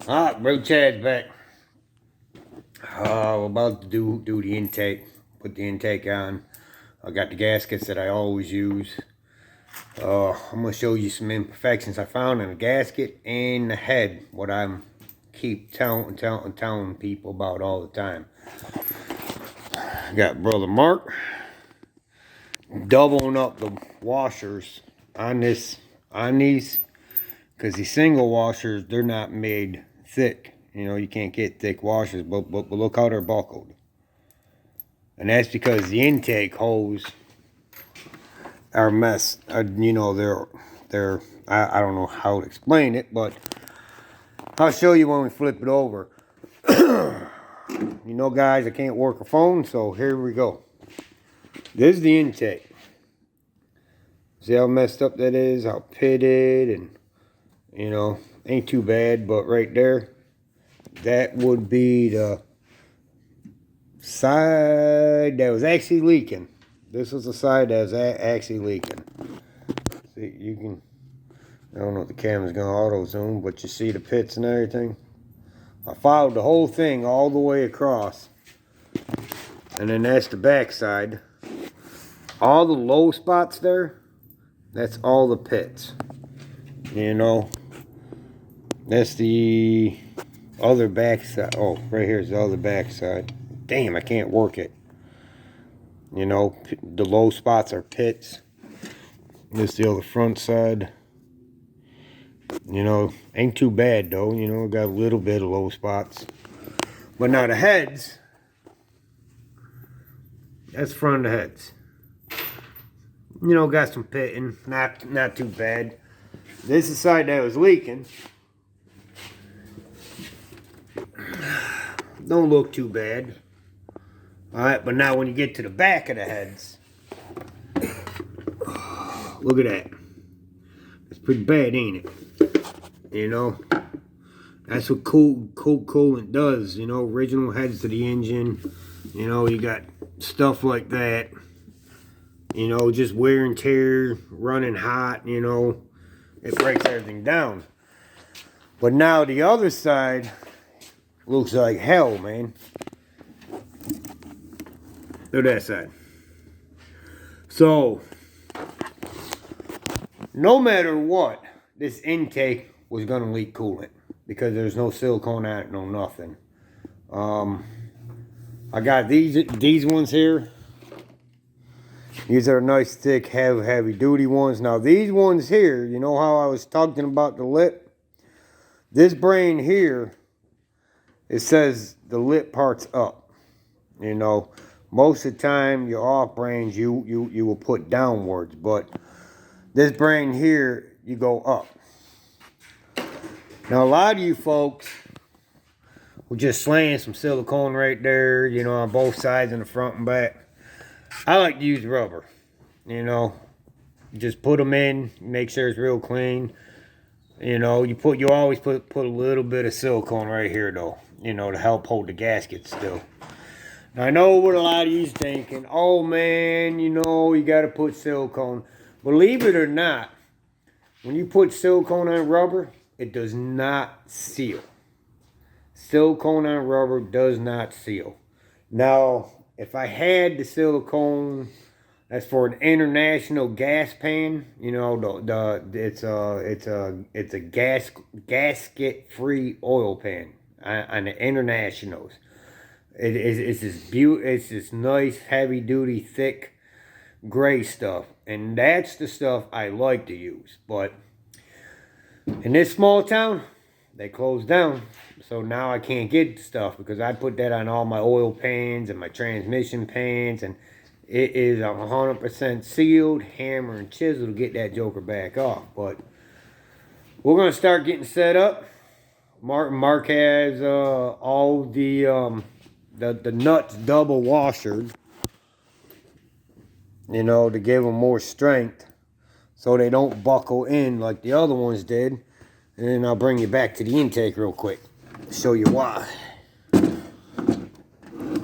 Alright, bro, Chad's back. We're about to do the intake. Put the intake on. I got the gaskets that I always use. I'm gonna show you some imperfections I found in the gasket and the head. What I'm keep telling people about all the time. Got brother Mark doubling up the washers on these, because these single washers, they're not made thick. You know, you can't get thick washers, but look how they're buckled. And that's because the intake holes are messed. You know, they're I don't know how to explain it, but I'll show you when we flip it over. You know, guys, I can't work a phone, so here we go. This is the intake. See how messed up that is, how pitted, and you know, ain't too bad, but right there, that would be the side that was actually leaking. This was the side that was actually leaking. See, you can, I don't know if the camera's gonna auto zoom, but you see the pits and everything. I followed the whole thing all the way across. And then that's the back side. All the low spots there, that's all the pits. You know, that's the other back side. Oh, right here's the other back side. Damn, I can't work it. You know, the low spots are pits. This is the other front side. You know, ain't too bad though. You know, got a little bit of low spots. But now the heads, that's front of the heads. You know, got some pitting, not too bad. This is the side that was leaking. Don't look too bad. Alright, but now when you get to the back of the heads, look at that. It's pretty bad, ain't it? You know, that's what cool coolant does. You know, original heads to the engine. You know, you got stuff like that. You know, just wear and tear, running hot, you know, it breaks everything down. But now the other side looks like hell, man. Look at that side. So, no matter what, this intake was going to leak coolant because there's no silicone on it, no nothing. I got these ones here. These are nice, thick, heavy duty ones. Now, these ones here, you know how I was talking about the lip? This brain here, it says the lip part's up. You know, most of the time, your off brains, you will put downwards. But this brain here, you go up. Now, a lot of you folks will just slam some silicone right there, you know, on both sides, in the front and back. I like to use rubber, you know. Just put them in, make sure it's real clean. You know, you always put a little bit of silicone right here though, you know, to help hold the gasket still. Now, I know what a lot of you's thinking. Oh man, you know, you got to put silicone. Believe it or not, when you put silicone on rubber, it does not seal. Silicone on rubber does not seal. Now, if I had the silicone that's for an international gas pan, you know, it's a gasket free oil pan on the internationals. It's this nice heavy duty thick gray stuff, and that's the stuff I like to use. But in this small town, they closed down. So now I can't get stuff because I put that on all my oil pans and my transmission pans, and it is 100% sealed, hammer and chisel to get that joker back off. But we're gonna start getting set up. Mark has all the nuts double washered, you know, to give them more strength so they don't buckle in like the other ones did. And then I'll bring you back to the intake real quick. Show you why.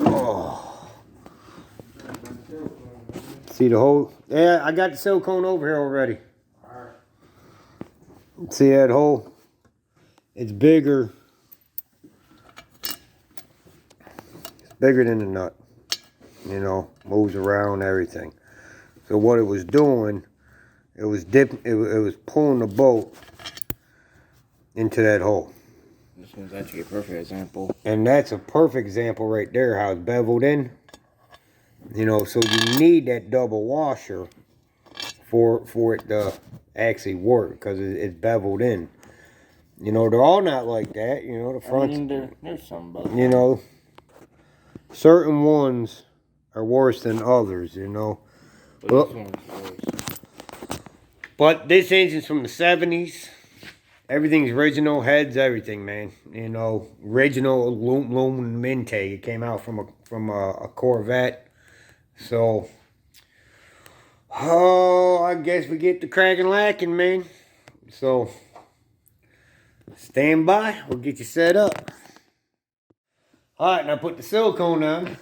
Oh. See the hole? Yeah, I got the silicone over here already. See that hole? It's bigger bigger than the nut. You know, moves around, everything. So what it was doing, it was it was pulling the bolt into that hole. This one's actually a perfect example. And that's a perfect example right there, how it's beveled in. You know, so you need that double washer for it to actually work, because it's beveled in. You know, they're all not like that. You know, the front. I mean, there's some bugs. You know, certain ones are worse than others. You know. But this one's worse. But this engine's from the 70s. Everything's original, heads, everything, man. You know, original aluminum intake. It came out from a Corvette. So, oh, I guess we get the cracking lacking, man. So, stand by. We'll get you set up. All right, now put the silicone on.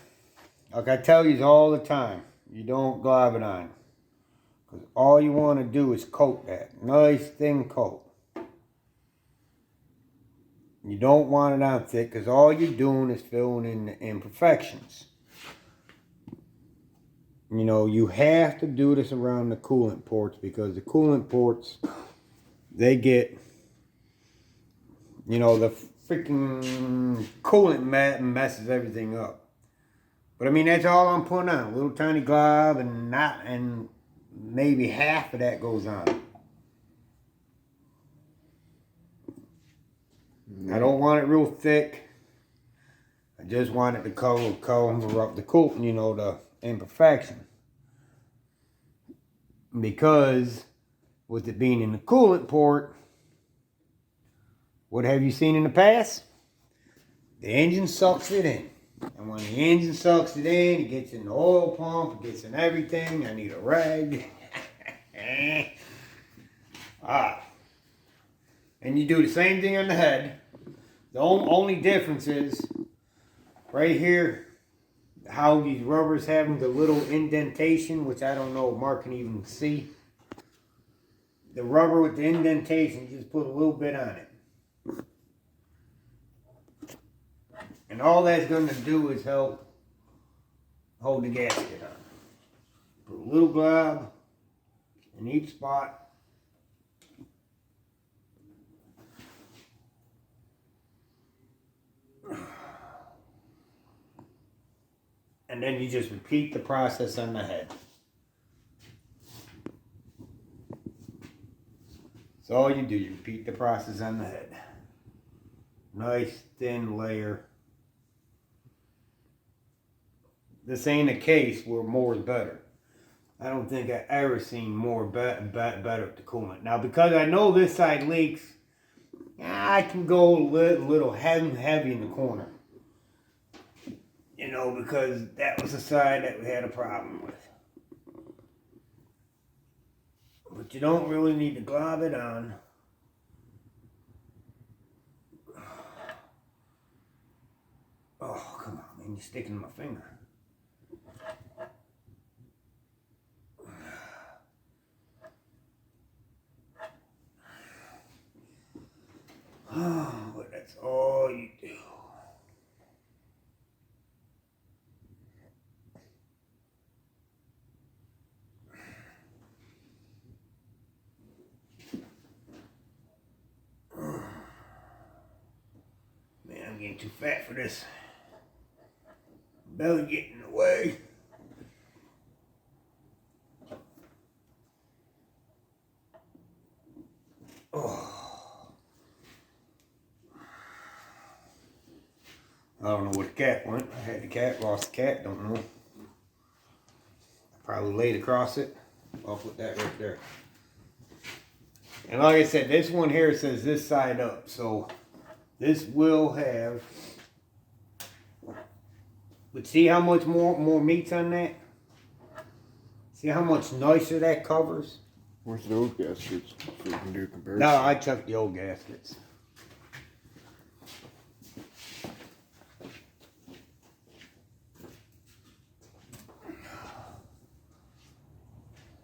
Like I tell you all the time, you don't glob it on. Because all you want to do is coat that. Nice thin coat. You don't want it on thick, because all you're doing is filling in the imperfections. You know, you have to do this around the coolant ports, because the coolant ports, they get, you know, the freaking coolant messes everything up. But I mean, that's all I'm putting on. A little tiny glob, and maybe half of that goes on. I don't want it real thick. I just want it to cover up the coolant, you know, the imperfection. Because with it being in the coolant port, what have you seen in the past? The engine sucks it in. And when the engine sucks it in, it gets in the oil pump, it gets in everything. I need a rag. And you do the same thing on the head. The only difference is right here, how these rubbers have the little indentation, which I don't know if Mark can even see. The rubber with the indentation, just put a little bit on it. And all that's going to do is help hold the gasket on. Put a little glob in each spot. And then you just repeat the process on the head. That's all you do. You repeat the process on the head. Nice thin layer. This ain't a case where more is better. I don't think I ever seen more better at the coolant. Now, because I know this side leaks, I can go a little heavy in the corner. You know, because that was the side that we had a problem with. But you don't really need to glob it on. Oh, come on, man. You're sticking my finger. Oh, but that's all you do. Man, I'm getting too fat for this. Belly getting in the way. Oh. I don't know where the cat went. I had the cat, lost the cat, don't know. I probably laid across it. I'll put that right there. And like I said, this one here says this side up. So this will have, but see how much more meat's on that? See how much nicer that covers? Where's the old gaskets so we can do a comparison? No, I chucked the old gaskets.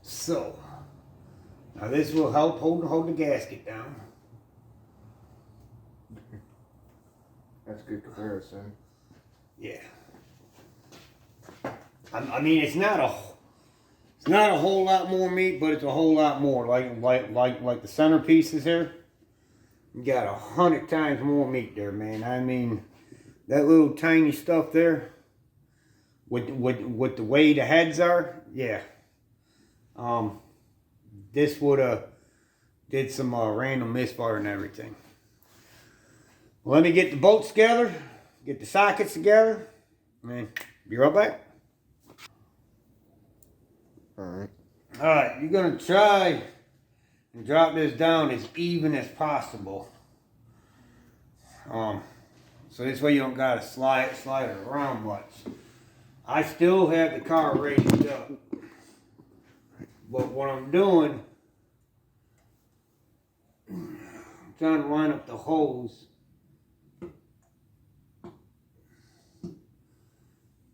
So, now this will help hold the gasket down. That's a good comparison. Yeah. I mean, it's not a whole lot more meat, but it's a whole lot more. Like the centerpieces here, you got 100 times more meat there, man. I mean, that little tiny stuff there, with the way the heads are, yeah. This would have did some random misfire and everything. Well, let me get the bolts together, get the sockets together, man. Be right back. Alright. Alright, you're gonna try and drop this down as even as possible. So this way you don't gotta slide it around much. I still have the car raised up. But what I'm doing, I'm trying to line up the holes.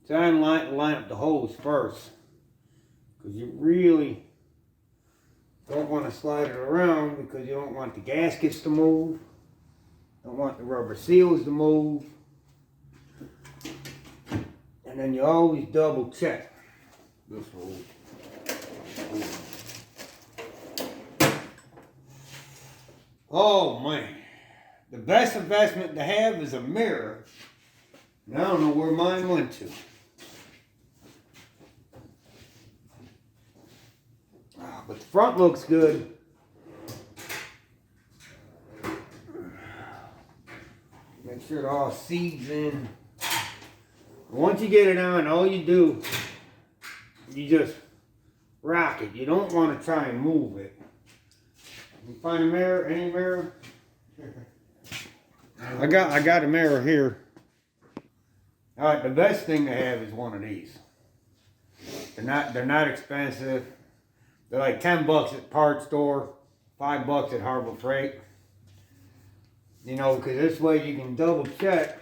Trying to line up the holes first. Because you really don't want to slide it around because you don't want the gaskets to move. Don't want the rubber seals to move. And then you always double check. This hole. Oh man. The best investment to have is a mirror. And I don't know where mine went to. But the front looks good. Make sure it all seeds in. Once you get it on, all you do, you just rock it. You don't want to try and move it. You find a mirror, any mirror? I got a mirror here. Alright, the best thing to have is one of these. They're not expensive. They're like 10 bucks at parts store, 5 bucks at Harbor Freight. You know, because this way you can double check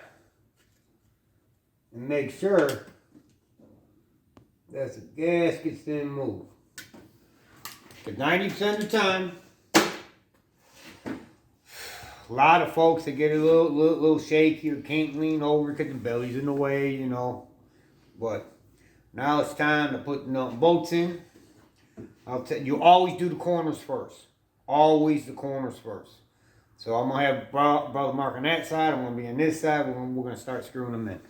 and make sure that the gaskets didn't move. Because 90% of the time, a lot of folks that get a little shaky or can't lean over because the belly's in the way, you know. But now it's time to put the nut and bolts in. You always do the corners first. Always the corners first. So I'm going to have brother Mark on that side. I'm going to be on this side. We're going to start screwing them in.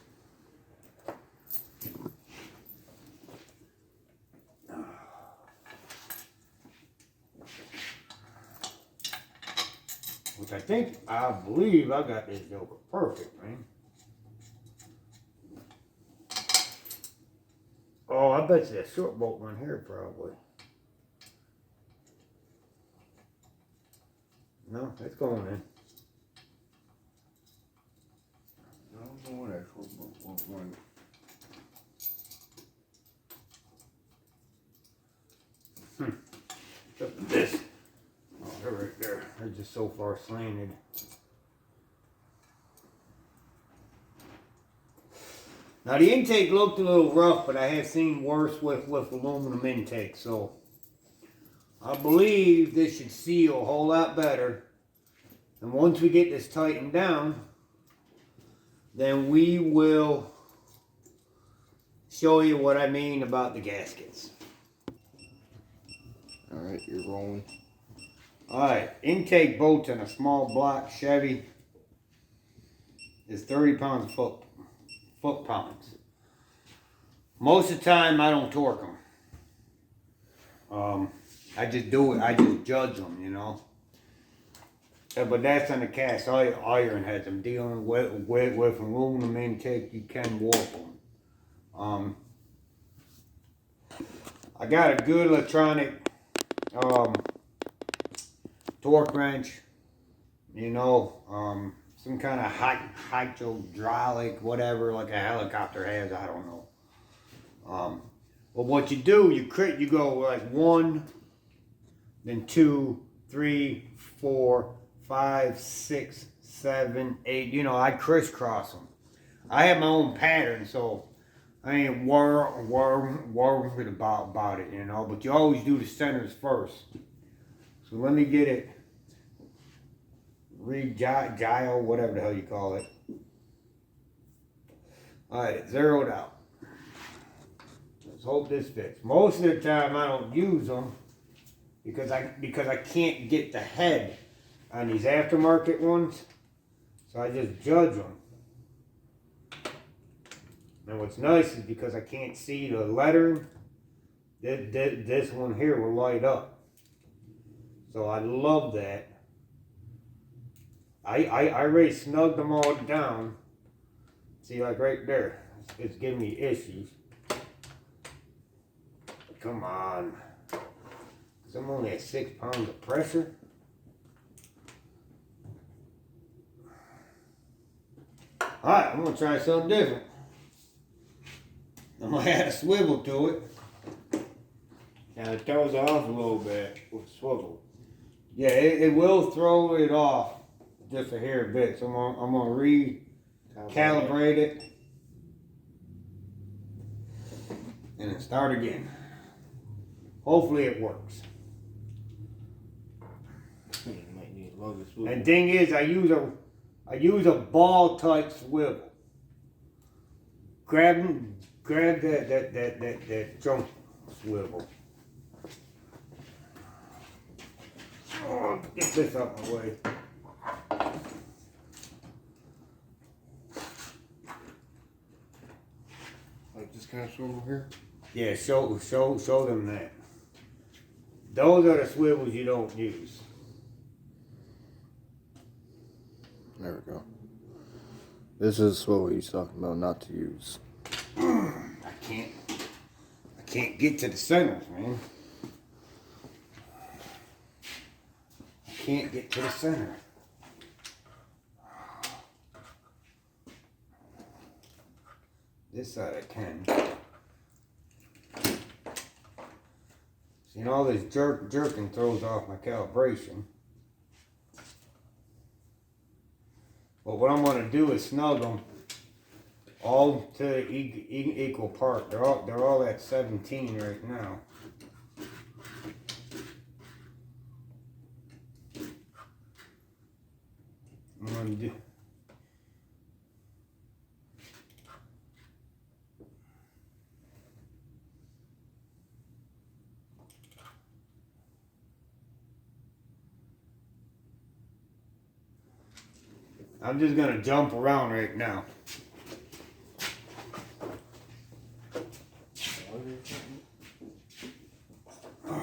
Which I believe I got this joker perfect, man. Oh, I bet you that short bolt one here probably. No, it's going in. I don't know what that short one. Look at this. Oh, they're right there. They're just so far slanted. Now the intake looked a little rough, but I have seen worse with aluminum intake, so I believe this should seal a whole lot better. And once we get this tightened down, then we will show you what I mean about the gaskets. Alright, you're rolling. Alright, intake bolts in a small block Chevy is 30 pounds foot pounds. Most of the time I don't torque them. I just do it, I just judge them, you know. But that's on the cast iron heads. I'm dealing with aluminum intake, you can warp them. I got a good electronic torque wrench, you know, some kind of hydraulic, whatever, like a helicopter has, I don't know. But what you do, you go like 1, then 2, 3, 4, 5, 6, 7, 8. You know, I crisscross them. I have my own pattern, so I ain't worried about it, you know. But you always do the centers first. So let me get it gyro, whatever the hell you call it. All right, it's zeroed out. Let's hope this fits. Most of the time I don't use them because I can't get the head on these aftermarket ones. So I just judge them. And what's nice is because I can't see the lettering, this one here will light up. So I love that. I already snugged them all down. See, like right there, it's giving me issues. Come on. 'Cause I'm only at 6 pounds of pressure. Alright, I'm gonna try something different. I'm gonna add a swivel to it. Now it throws off a little bit with swivel. Yeah, it will throw it off just a hair bit. So I'm gonna recalibrate it and then start again. Hopefully it works. You might need a longer swivel. And thing is, I use a ball type swivel. Grab that junk swivel. Oh, get this out of my way. Like this kind of swivel here? Yeah, show them that. Those are the swivels you don't use. There we go. This is the swivel he's talking about not to use. I can't get to the centers, man. I can't get to the center. This side I can. See, all this jerking throws off my calibration. But what I'm gonna do is snug them all to equal part. They're all at 17 right now. I'm gonna do. I'm just gonna jump around right now. Cause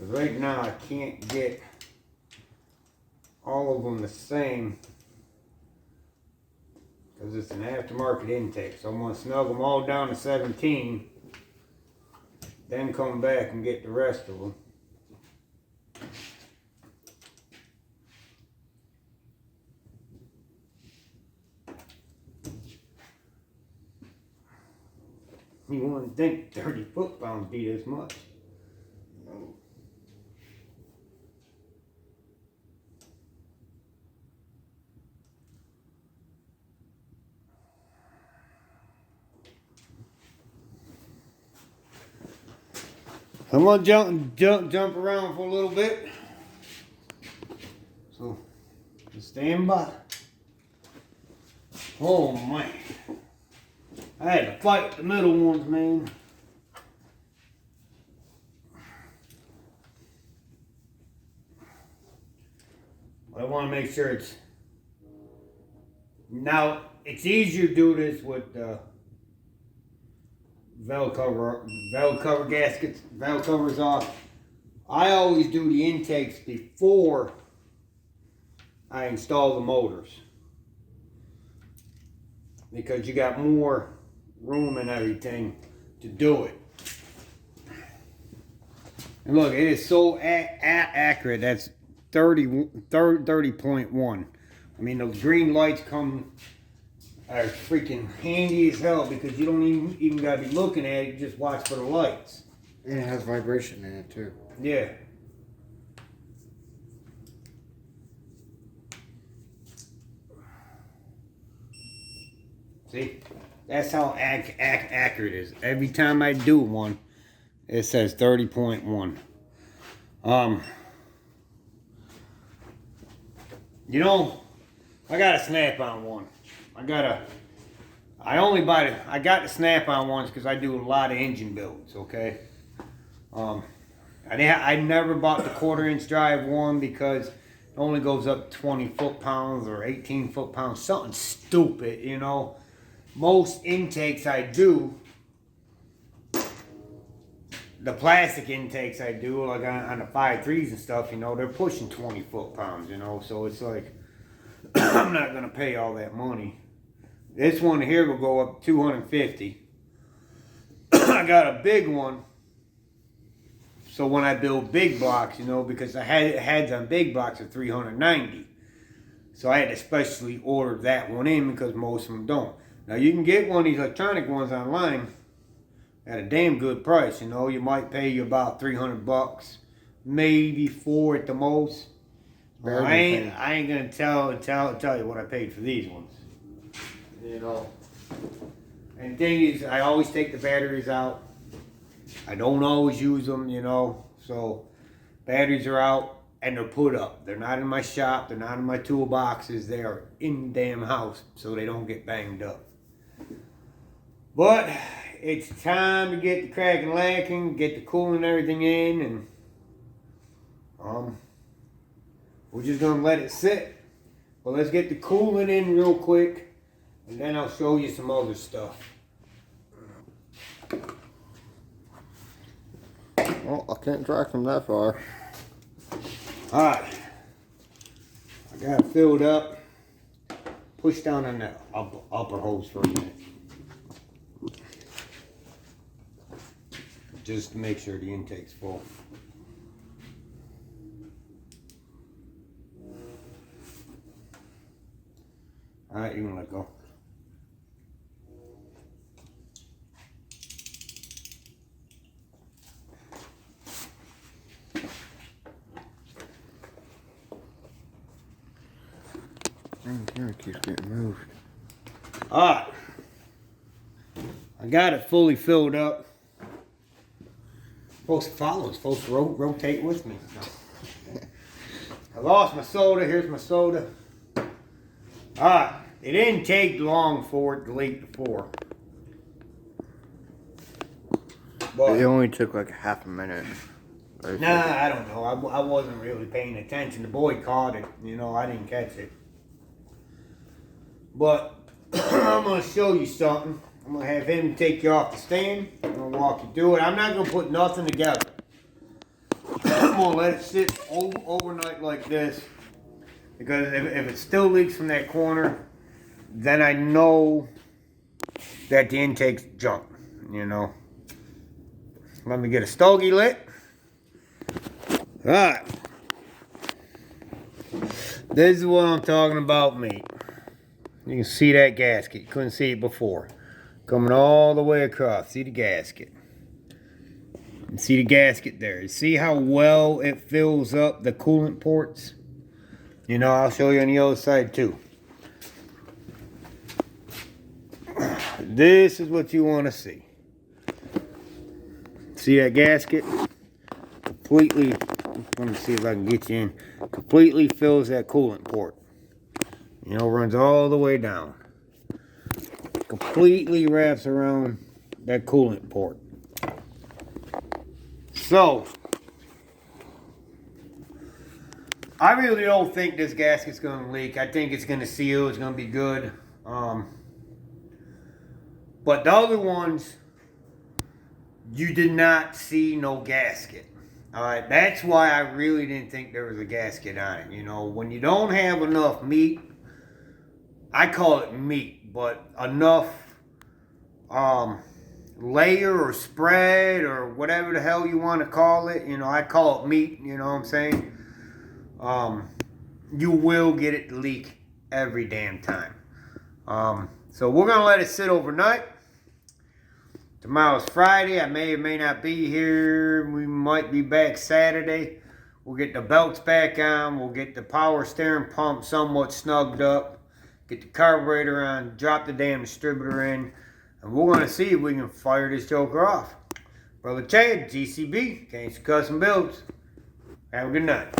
right now I can't get all of them the same because it's an aftermarket intake. So I'm gonna snug them all down to 17, then come back and get the rest of them. You wouldn't think 30 foot-pounds be this much. No. I'm gonna jump around for a little bit. So, just stand by. Oh man. I had to fight with the middle ones, man. I want to make sure it's... Now, it's easier to do this with valve cover gaskets, valve covers off. I always do the intakes before I install the motors, because you got more room and everything to do it. And look, it is so accurate. That's 30.1. I mean, those green lights are freaking handy as hell because you don't even gotta be looking at it. You just watch for the lights. And it has vibration in it too. Yeah. See, that's how accurate it is. Every time I do one, it says 30.1. You know, I got a snap-on one. I got a I got the Snap-on ones because I do a lot of engine builds, okay? I never bought the 1/4 inch drive one because it only goes up 20 foot-pounds or 18 foot-pounds, something stupid, you know? Most intakes I do, the plastic intakes I do, like on the 5.3s and stuff, you know, they're pushing 20 foot-pounds, you know? So it's like, I'm not going to pay all that money. This one here will go up 250. I got a big one. So when I build big blocks, you know, because the heads on big blocks are 390. So I had to specially order that one in because most of them don't. Now you can get one of these electronic ones online at a damn good price, you know. You might pay you about $300, maybe 4 at the most. I ain't gonna tell you what I paid for these ones. You know. And the thing is, I always take the batteries out. I don't always use them, you know. So batteries are out and they're put up. They're not in my shop. They're not in my toolboxes. They are in the damn house so they don't get banged up. But it's time to get the cracking lacking, get the cooling and everything in, and we're just gonna let it sit. But let's get the cooling in real quick, and then I'll show you some other stuff. Well, I can't track them that far. Alright. I got it filled up. Push down on that upper hose for a minute. Just to make sure the intake's full. Alright, you can let go. Here it keeps getting moved. Alright. I got it fully filled up. Supposed to follow, it's supposed to rotate with me. I lost my soda, here's my soda. Alright, it didn't take long for it to leak before. But It only took like half a minute. nah, I don't know. I wasn't really paying attention. The boy caught it, you know, I didn't catch it. But I'm going to show you something. I'm going to have him take you off the stand. I'm going to walk you through it. I'm not going to put nothing together. I'm going to let it sit overnight like this. Because if it still leaks from that corner, then I know that the intake's junk, you know. Let me get a stogie lit. Alright. This is what I'm talking about, mate. You can see that gasket. You couldn't see it before. Coming all the way across. See the gasket. You see the gasket there. You see how well it fills up the coolant ports? You know, I'll show you on the other side too. This is what you want to see. See that gasket? Completely, let me see if I can get you in. Completely fills that coolant port. You know, runs all the way down. Completely wraps around that coolant port. So, I really don't think this gasket's going to leak. I think it's going to seal. It's going to be good. But the other ones, you did not see no gasket. Alright, that's why I really didn't think there was a gasket on it. You know, when you don't have enough meat, I call it meat, but enough layer or spread or whatever the hell you want to call it, you know, I call it meat, you know what I'm saying? You will get it to leak every damn time. So we're going to let it sit overnight. Tomorrow's Friday. I may or may not be here. We might be back Saturday. We'll get the belts back on. We'll get the power steering pump somewhat snugged up. Get the carburetor on. Drop the damn distributor in. And we're going to see if we can fire this joker off. Brother Chad, G.C.B. Gangsta Custom Builds. Have a good night.